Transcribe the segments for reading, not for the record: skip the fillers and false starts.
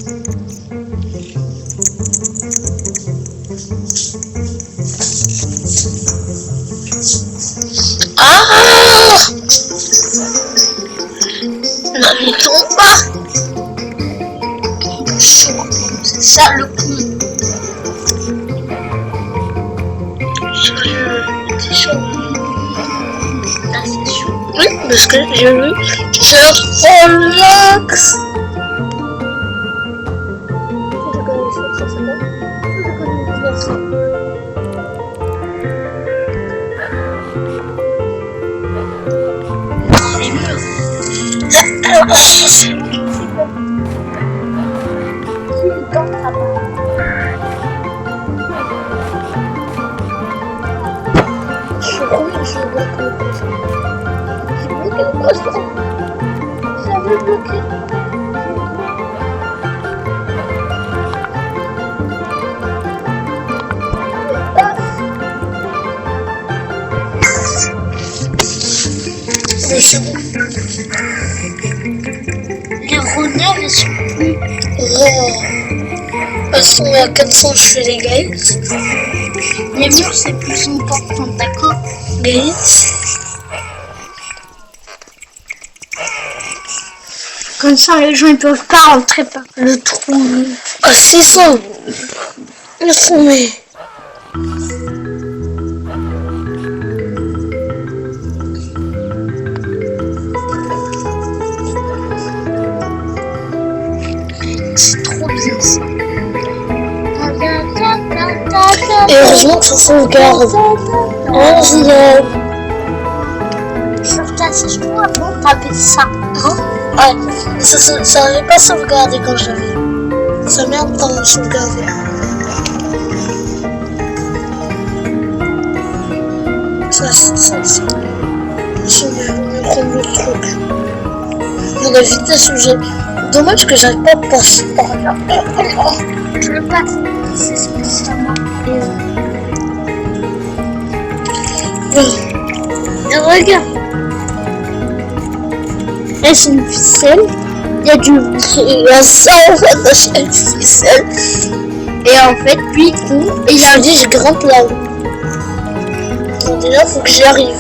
Ah! Non mais tombe pas! Chaud, c'est ça le coup. C'est chaud. Là c'est chaud. Oui, parce que j'ai vu. Je relaxe. Les renards, ils sont plus rares. Elles sont à 400 chez les gays. Les murs, c'est plus important, d'accord? Gays. Comme ça, les gens, ils peuvent pas rentrer par le trou. Ah, c'est ça. Le trou, mais... C'est trop bien ça. Et heureusement que ça sauvegarde. Si je peux avant taper ça. Hein? Ouais, ça n'avait pas sauvegardé quand j'avais. Ça merde dans le sauvegarder. Ça. Je vais prendre le truc. Mon vitesse où j'ai. Dommage que j'arrive pas à passer par là. Je le passe. C'est spécialement. Et regarde. Là c'est une ficelle. Il y a ça en fait dans chaque ficelle. Et en fait, puis il court. Et il a dit je grimpe là-haut. Donc déjà faut que j'y arrive.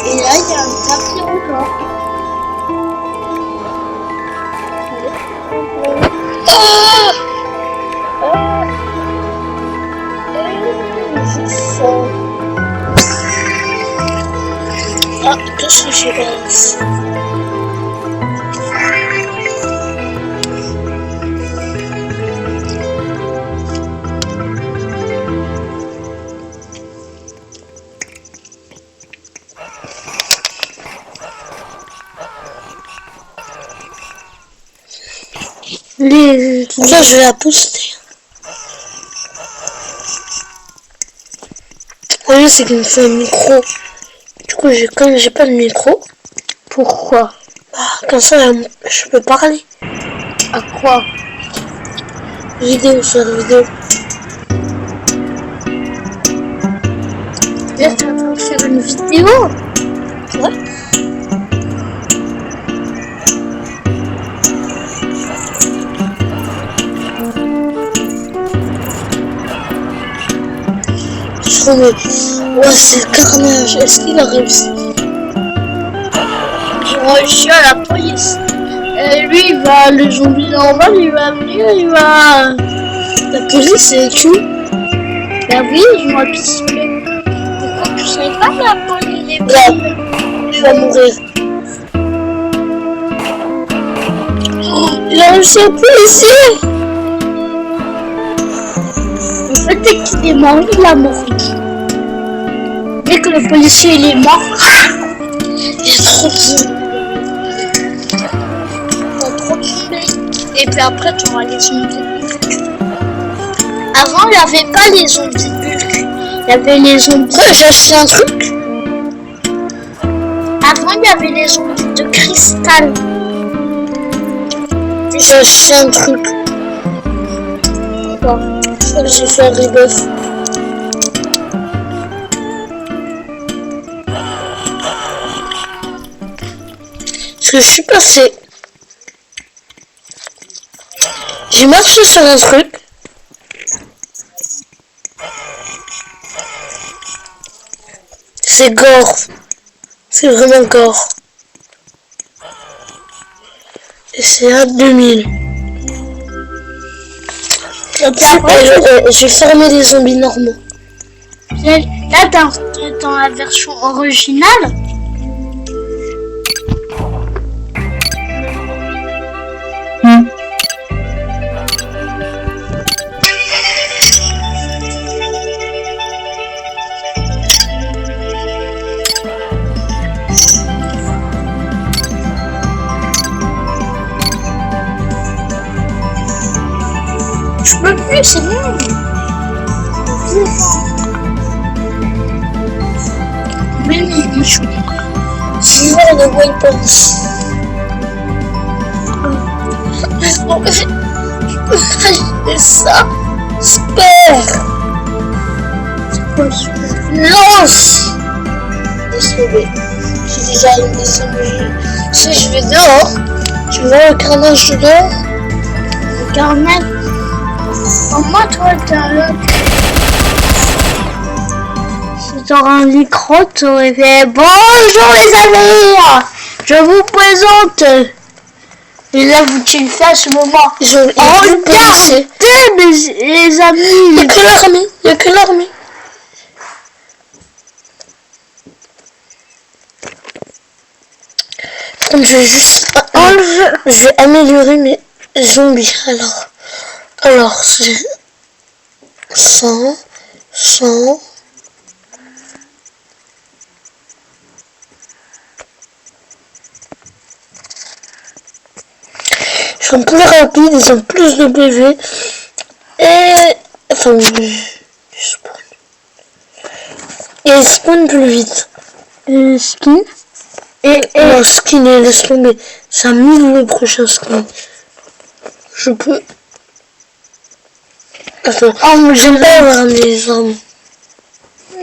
Et là il y a un tapis encore. Ah, qu'est-ce que je passe? Ça, je vais la poster. Oui, c'est qu'il me fait un micro. Du coup, comme j'ai pas de micro. Pourquoi? Comme ça, je peux parler. À quoi? Vidéo, sur la vidéo. Là, tu vas en faire une vidéo? Ouais. Ouais, c'est le carnage. Est-ce qu'il a réussi? Ils ont réussi à la police. Et lui, il va, le zombie normal, il va venir, il va... La police, c'est qui? Bah oui, ils ont un pistolet. Pourquoi tu sais pas la police? Là, tu vas mourir. Oh, il a réussi à policier. En fait, dès qu'il est mort, il a mort. Dès que le policier il est mort, il est trop de... trop de... Et puis après, tu auras les zombies. Avant, il n'y avait pas les zombies bulk. Il y avait les zombies... J'ai acheté un truc. Avant, il y avait les zombies de cristal. J'ai acheté un truc. Quoi? J'ai fait un rebuff. Parce que je suis passé. J'ai marché sur un truc. C'est gore. C'est vraiment gore. Et c'est à 2000. Je vais fermer les zombies normaux. Là, dans la version originale, Je peux plus, c'est bon. mais C'est bon, le weapons. C'est ça. Super. Lance. Laisse tomber. J'ai déjà une descendue. Si je vais dehors, tu vois le carnage de dehors? le carnage. Au moins, toi, t'as là. Si t'aurais un micro, t'aurais fait bonjour les amis, je vous présente. Et là, tu le fais à ce moment. Regardez, les amis. Il n'y a que l'armée. Il n'y a que l'armée. Je vais juste... Je vais améliorer mes zombies. Alors c'est 100. Ils sont plus rapides, ils ont plus de PV. Et... Enfin, ils spawnent plus vite. Et skin. Et le skin, laisse tomber. Ça mille le prochain skin. Je peux... Attends. Oh, moi J'aime pas avoir les armes.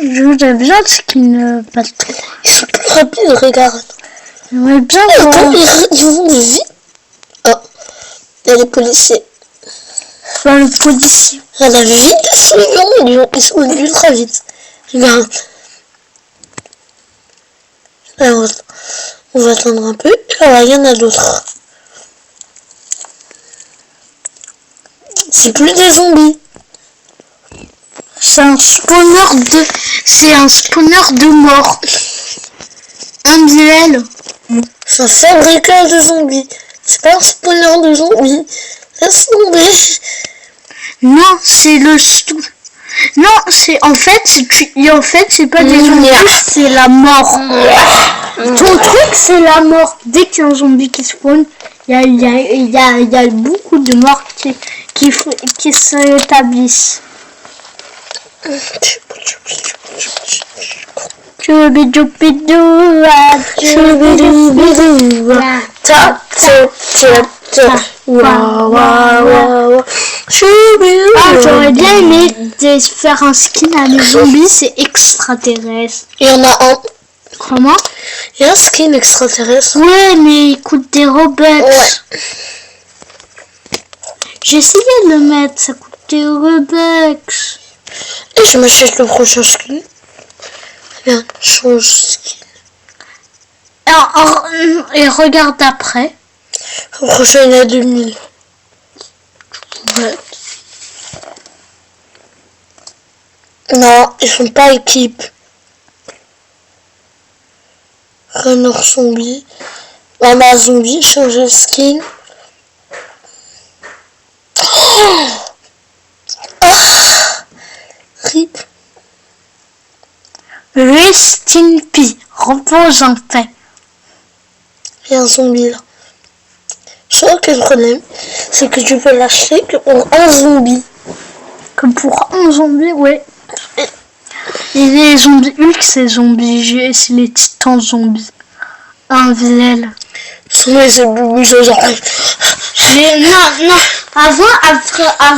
Je voudrais bien le skin pas trop. Ils sont plus rapides, regarde. J'aimerais bien Attends, ils vont de vite. Oh, il y a les policiers. voir le policier. À la vitesse, ils sont ultra vite. Regarde. Alors, on va attendre un peu. Alors, il y en a d'autres. C'est plus des zombies. C'est un spawner de mort. Un duel. C'est un fabricant de zombies. C'est pas un spawner de zombies. Laisse tomber. Non, c'est le non, en fait, c'est pas des zombies, c'est la mort. Ton truc, c'est la mort. Dès qu'il y a un zombie qui spawn, il y a beaucoup de morts qui s'établissent. J'aurais bien aimé faire un skin à mes zombies, c'est extraterrestre. Il y en a un. Comment? Il y a un skin extraterrestre. Ouais, mais il coûte des Robux. Ouais. J'ai essayé de le mettre, ça coûte des Robux. Et je m'achète le prochain skin. Regarde, change skin. Et regarde après. Le prochain il est à 2000. Ouais. Non, ils sont pas équipe. Runner zombie. Mama zombie, changer de skin. Oh, RIP. Rest in peace. Repose en paix. Il y a un zombie là. Je crois que le problème, c'est que tu peux l'acheter que pour un zombie. Que pour un zombie, ouais. Et les zombies Hulk, c'est zombies, c'est les titans zombies. Un VL. Sinon, c'est beaucoup de Non. Avant,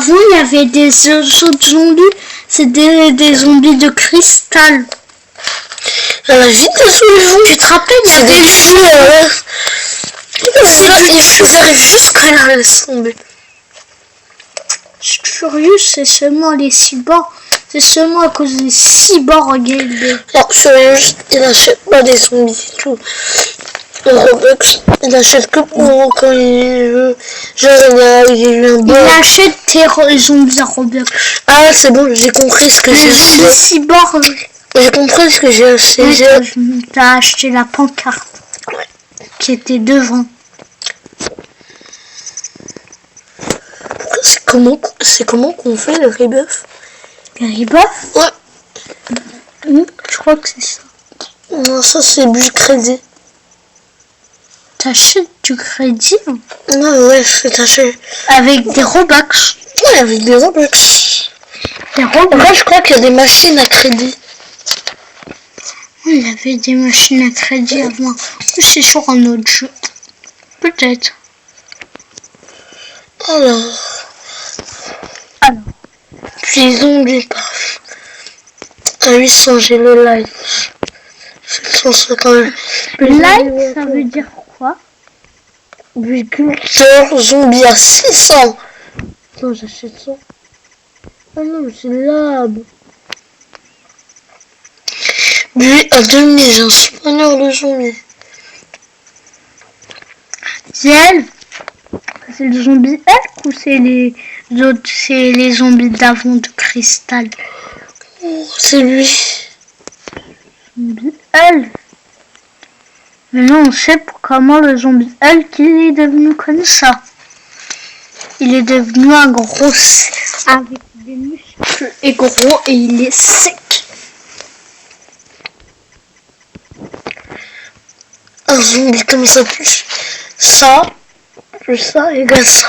il y avait des autres zombies. C'est des zombies de cristal. À la vitesse où ils vont. Tu te rappelles, il y a des Ils arrivent jusque là, laisse tomber. Furious, c'est seulement les cyborgs. C'est seulement à cause des cyborgs. Non, Furious, il achète pas des zombies et tout. Robux, il achète que pour quand il veut. Genre, il a eu un Il bon. achète tes zombies à Roblox. Ah, c'est bon, j'ai compris ce que Les j'ai zombies acheté. cyborgs. J'ai compris ce que j'ai acheté. Oui, t'as acheté la pancarte. Ouais. Qui était devant. C'est comment qu'on fait le rebuff? Les rebuffs? Ouais. Je crois que c'est ça. Non, ça c'est du crédit. T'achètes du crédit Non, ouais, t'achètes. avec des Robux. Ouais, avec des Robux. Des Robux. Après, je crois qu'il y a des machines à crédit. Il y avait des machines à crédit avant. Ou c'est sur un autre jeu. Peut-être. Alors. Puis zombies, paf. À 800, j'ai le live. 750. Live, ça veut dire quoi? Agriculteur zombie à 600. Non, j'ai 700. Ah non, c'est lab. Lui à 2000, j'ai un spawner de zombies. C'est elle? C'est le zombie Hulk ou c'est les autres, c'est les zombies d'avant de cristal? Oh, c'est lui. Zombie Hulk. Maintenant on sait comment le zombie Hulk il est devenu comme ça. Il est devenu un gros avec des muscles et gros et il est sec. Un zombie comme ça, plus ça égale ça.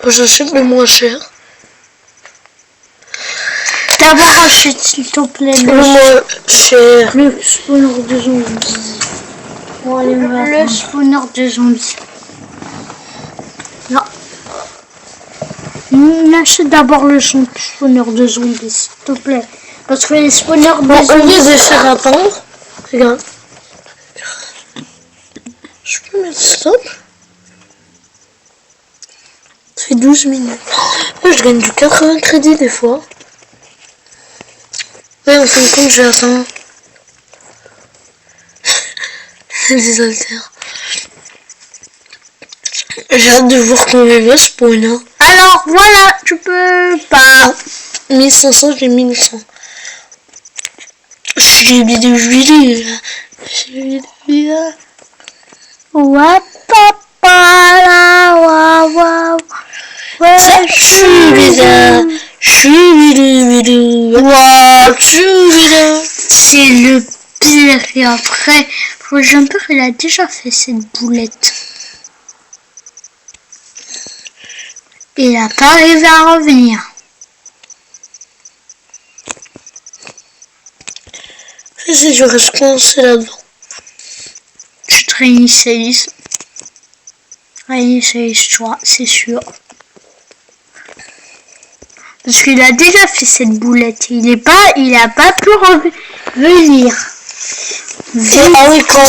J'achète le moins cher. D'abord achète s'il te plaît Le moins cher. le spawner de zombies. Bon, allez, le spawner de zombies. Non. Achète d'abord le spawner de zombies, s'il te plaît. Parce que les spawners de Au lieu zombies... de faire attendre, regarde. Je peux mettre stop. Ça fait 12 minutes. Moi, je gagne du 80 crédits des fois. Ouais, en fin de compte, j'ai atteint. Des haltères. J'ai hâte de voir combien va spawn. Alors, voilà, tu peux pas. 1500, j'ai 1100. J'ai mis de juillet. Ouais, papa, là, waouh, waouh. Ouais, c'est le pire. Et après, le jumper, il a déjà fait cette boulette. Il n'a pas arrivé à revenir. Si je reste coincé là-dedans. Je te réinitialise. Réinitialise-toi, c'est sûr. Parce qu'il a déjà fait cette boulette. Il a pas pu revenir. Ah oui, quand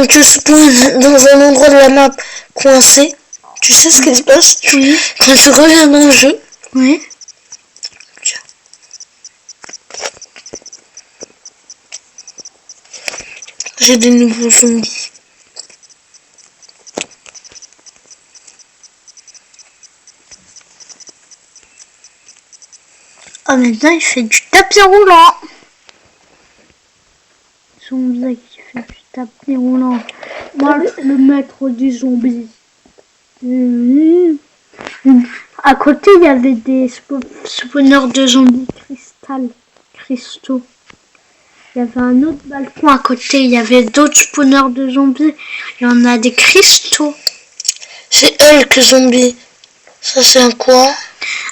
tu spawns dans un endroit de la map coincé, tu sais ce qui se passe? Oui. Quand tu reviens dans le jeu, Oui. j'ai des nouveaux zombies. Ah, maintenant il fait du tapis roulant. Zombie qui fait du tapis roulant. Moi, le maître des zombies. À côté, il y avait des spawners de zombies cristaux. Il y avait un autre balcon à côté. Il y avait d'autres spawners de zombies. Il y en a des cristaux. C'est Hulk zombie. Ça c'est un quoi?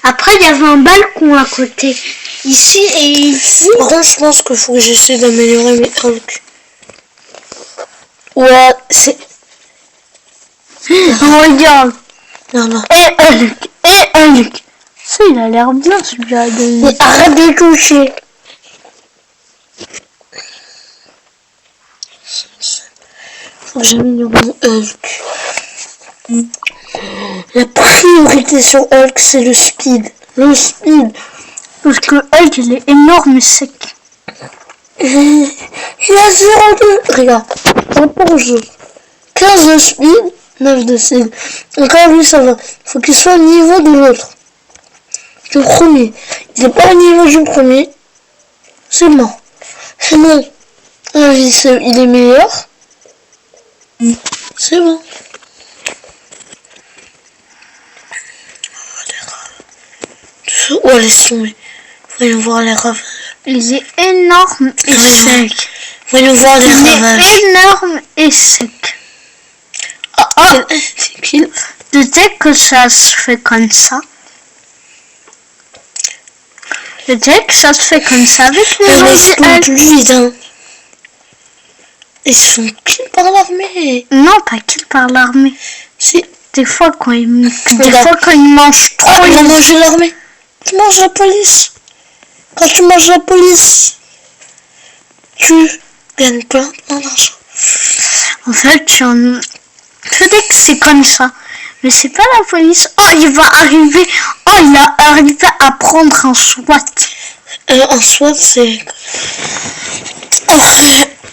Après, il y avait un balcon à côté. Ici et ici. Par contre, je pense qu'il faut que j'essaie d'améliorer mes Hulk. Ouais, c'est... Regarde. Non. Et Hulk. Ça, il a l'air bien celui-là. Mais arrête de toucher. Faut que j'améliore mon Hulk. La priorité sur Hulk, c'est le speed. Le speed. Parce que Hulk, il est énorme et sec. Il a 0,2. Regarde, on pour jeu. 15 de speed, 9 de speed. Encore lui, ça va. Faut qu'il soit au niveau de l'autre. Du premier. Il n'est pas au niveau du premier. C'est bon. C'est bon. Il est meilleur. C'est bon. Oh, laisse tomber. Voyons voir les ravages. Il est énorme et sec. Voyons voir les ravages. Il est énorme et sec. C'est qu'il. Peut-être que ça se fait comme ça. Peut-être que ça se fait comme ça avec les zombies. Ils sont kills par l'armée. Non, pas kills par l'armée. Si. Des fois quand ils mangent trop, ils vont manger l'armée. Tu manges la police. Quand tu manges la police, tu gagnes plein d'argent. En fait, peut-être que c'est comme ça. Mais c'est pas la police. Oh, il va arriver. Oh, il a arrivé à prendre un SWAT. Un SWAT, c'est...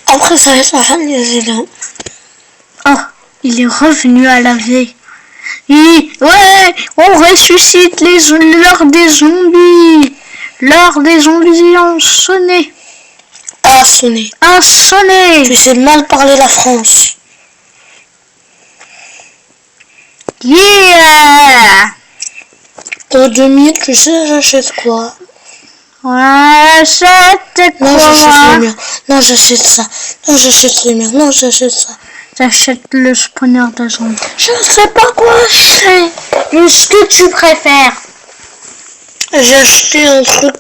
Après, ça va être la fin des éléments. Oh, il est revenu à la vie. Ouais, on ressuscite l'heure des zombies. L'heure des zombies ont sonné. A sonné. A sonné. Tu sais mal parler la France. Yeah. Au 2000, tu sais, j'achète quoi? Ouais, j'achète quoi? Non, j'achète les murs. Non, j'achète ça. Non, j'achète les murs. Non, j'achète ça. J'achète le spawner de zombies. Je ne sais pas quoi acheter. Ce que tu préfères. J'ai acheté un truc.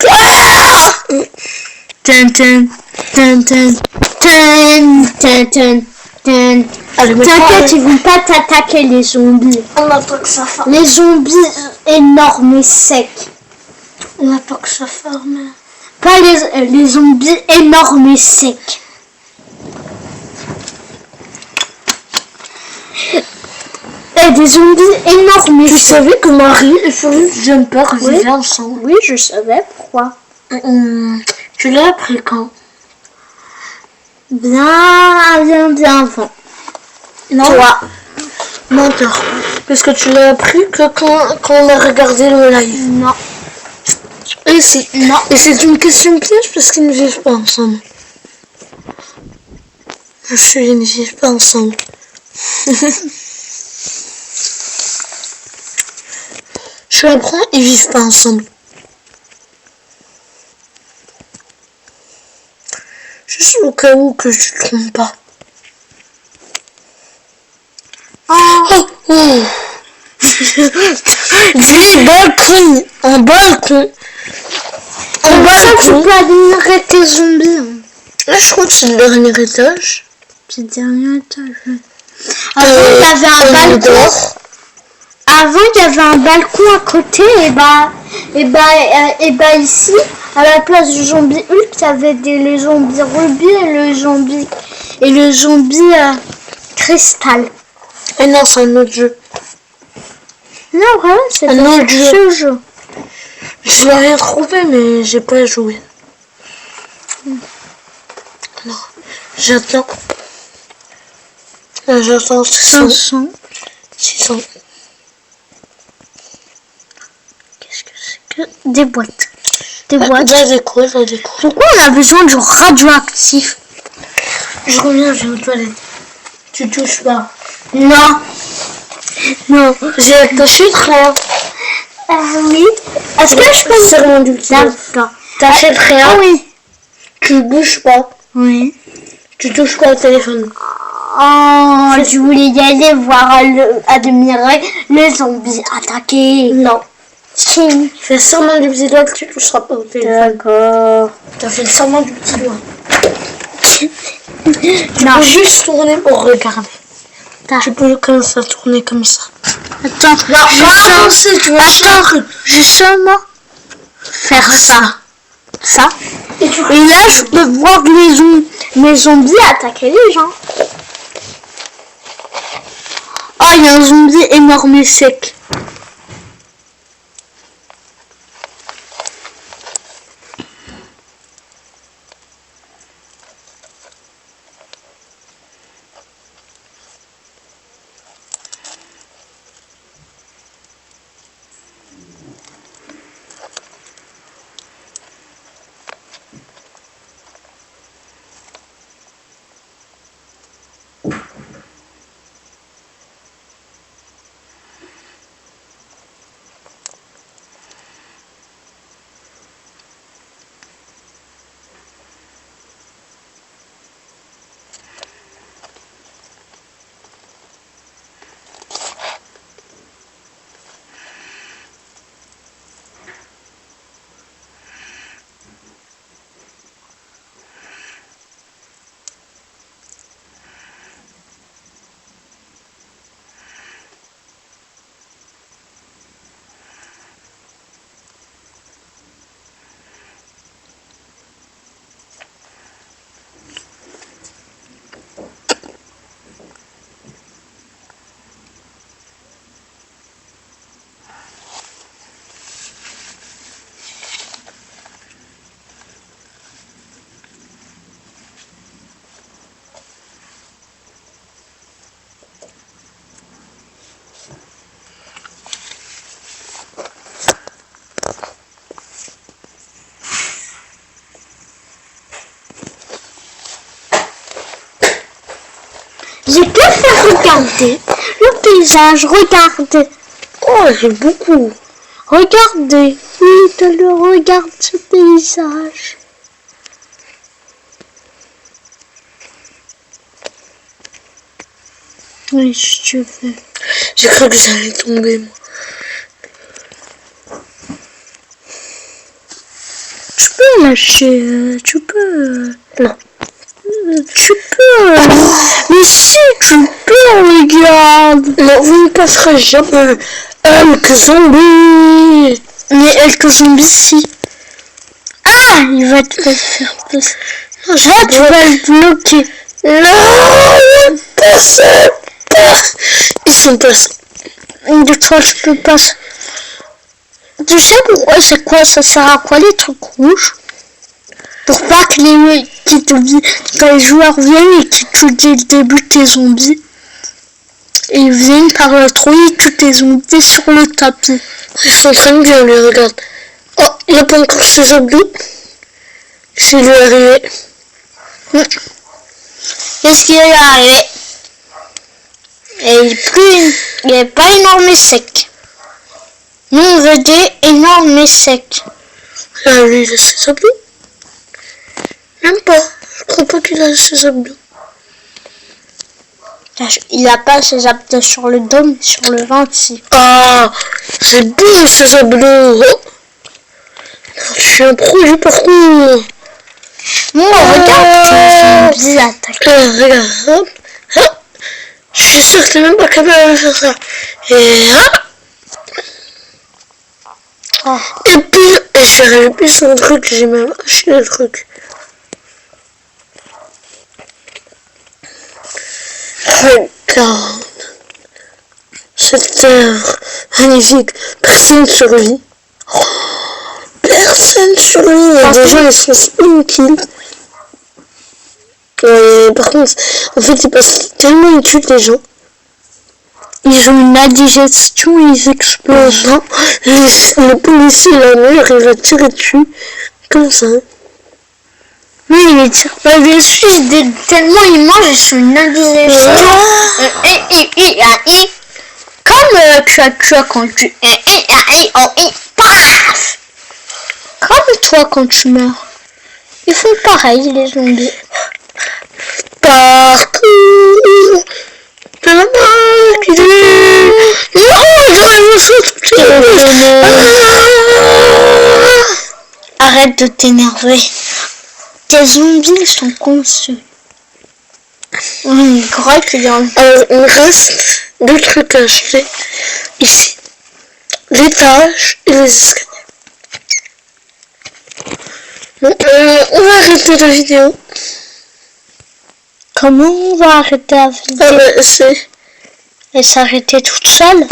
T'inquiète, ils vont pas t'attaquer les zombies. On n'a pas que ça ferme. Les zombies énormes et secs. On n'a pas que ça ferme. Pas les zombies énormes et secs. Et des zombies énormes et secs. Tu savais que Marie et Furious Jumper vivaient ensemble? Oui, je savais. Pourquoi? Tu l'as appris quand? Bien avant. Non. Toi. Menteur. Parce que tu l'as appris que quand on a regardé le live. Non. Et c'est une question piège parce qu'ils ne vivent pas ensemble. Ils ne vivent pas ensemble. Je l'apprends, ils vivent pas ensemble. Juste au cas où que tu te trompes pas. Dis balcon. Un balcon. Tu peux admirer tes zombies. Là, je crois que c'est le dernier étage. C'est le dernier étage. Avant, il y avait un balcon. Avant, il y avait un balcon à côté. Et bah ici, à la place du zombie Hulk, il y avait les zombies Ruby et le zombie Cristal. Et non, c'est un autre jeu. Non, vraiment, c'est un autre ce jeu. Je n'ai rien trouvé, mais j'ai pas joué. Alors, j'attends. J'attends 600. 600. Qu'est-ce que c'est que des boîtes? Des boîtes. La déco. Pourquoi on a besoin de radioactif? Je reviens, je vais aux toilettes. Tu touches pas. Non. Non. J'ai attaché le rien. Oui. Est-ce que je peux serment du petit D'accord. T'achètes rien. Ah oui. Tu bouges pas. Oui. Tu touches pas au téléphone. Oh, je voulais y aller voir admirer les zombies attaquer. Non. Si. Fais le serment du petit doigt que tu toucheras pas au téléphone. D'accord. T'as fait le serment du petit doigt. Tu Non. peux juste tourner pour regarder. Tu peux commencer à tourner comme ça. Attends, justement, faire ça. Ça. Et là, je peux voir mes zombies attaquer les gens. Ah, il y a un zombie énorme et sec. J'ai que faire regarder le paysage, regardez. Oh, j'ai beaucoup. Regardez, oui, tu le regarde ce paysage. Oui, je veux. J'ai cru que j'allais tomber, moi. Tu peux lâcher, tu peux. Non. Tu peux. Mais si tu peux, regarde. Non, vous ne passerez jamais. Quelques zombies. Mais quelques zombies, si. Ah, il va te faire passer. Non, Ah, tu vas le bloquer. Non, passez pas. Ils sont passés. De toi, je peux pas. Tu sais pourquoi c'est quoi? Ça sert à quoi les trucs rouges? Pour pas que quand les joueurs viennent et qu'ils tuent dès le début tes zombies. Et ils viennent par le trou, ils tuent tes zombies sur le tapis. Ils sont en train de bien, lui, regarde. Oh, il n'a pas encore ses abdos. C'est lui arrivé. Qu'est-ce qui est arrivé? Et il n'est pas énorme et sec. Nous, on veut des énormes et secs. Là, lui, il a ses abdos. Même pas. Je crois pas qu'il a ses abdos. Il n'a pas ses abdos sur le dos, mais sur le ventre, si. Ah, c'est beau, ses abdos. Oh. Je suis un pro du parcours. Bon, regarde, tes zombies attaquent. Regarde, hop, hop. Je suis sûr que t'es même pas capable de faire ça. Et hop. Oh. Et puis, j'ai rajouté son truc, j'ai même acheté le truc. Regarde. Cette terre magnifique. Personne ne survit. Oh, personne ne survit. Les gens, ils sont spawn kill. Par contre, en fait, ils passent tellement, ils tuent les gens. Ils ont une indigestion, ils explosent. Non, le policier, la mère, il va tirer dessus. Comme ça. Oui, il les tire pas dessus, tellement ils mangent, ils sont une indigestion. Comme tu as quand tu... Paf. Comme toi quand tu meurs. Ils font pareil, les zombies. Parcours. Arrête de t'énerver. Tes zombies sont conçus. On croit qu'il est en... Il me reste deux trucs à acheter. Ici. L'étage et les escaliers. Bon, on va arrêter la vidéo. Comment on va arrêter la vidéo? Ah bah, c'est Elle s'arrêtait toute seule.